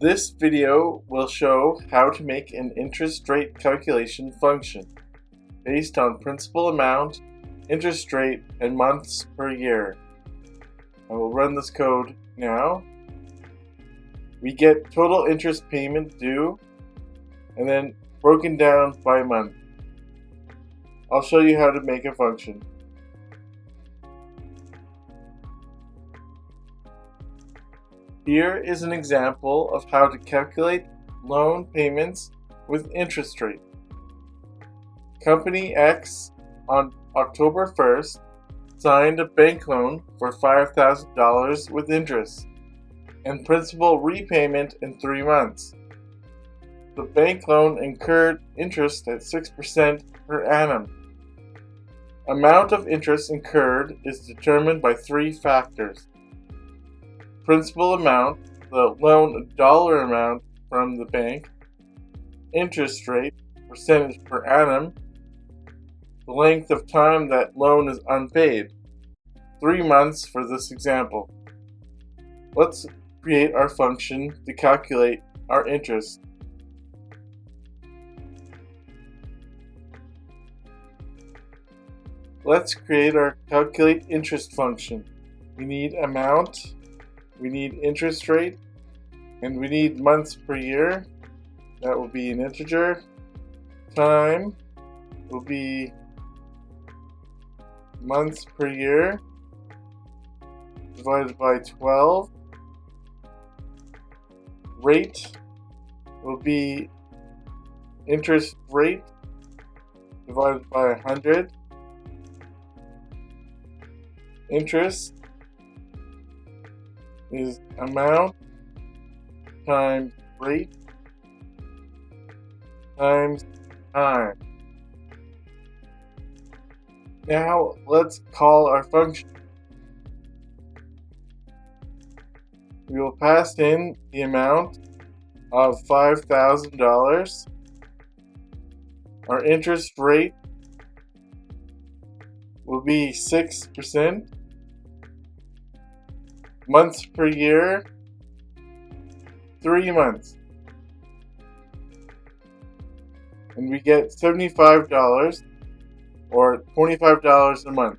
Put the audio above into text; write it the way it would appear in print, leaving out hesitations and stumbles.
This video will show how to make an interest rate calculation function based on principal amount, interest rate, and months per year. I will run this code now. We get total interest payment due and then broken down by month. I'll show you how to make a function. Here is an example of how to calculate loan payments with interest rate. Company X on October 1st signed a bank loan for $5,000 with interest and principal repayment in 3 months. The bank loan incurred interest at 6% per annum. Amount of interest incurred is determined by 3 factors. Principal amount, the loan dollar amount from the bank, interest rate, percentage per annum, the length of time that loan is unpaid, 3 months for this example. Let's create our function to calculate our interest. Let's create our calculate interest function. We need amount, we need interest rate, and we need months per year. That will be an integer. Time will be months per year divided by 12. Rate will be interest rate divided by 100. Interest is amount times rate times time. Now let's call our function. We will pass in the amount of $5,000. Our interest rate will be 6%. Months per year, 3 months. And we get $75 or $25 a month.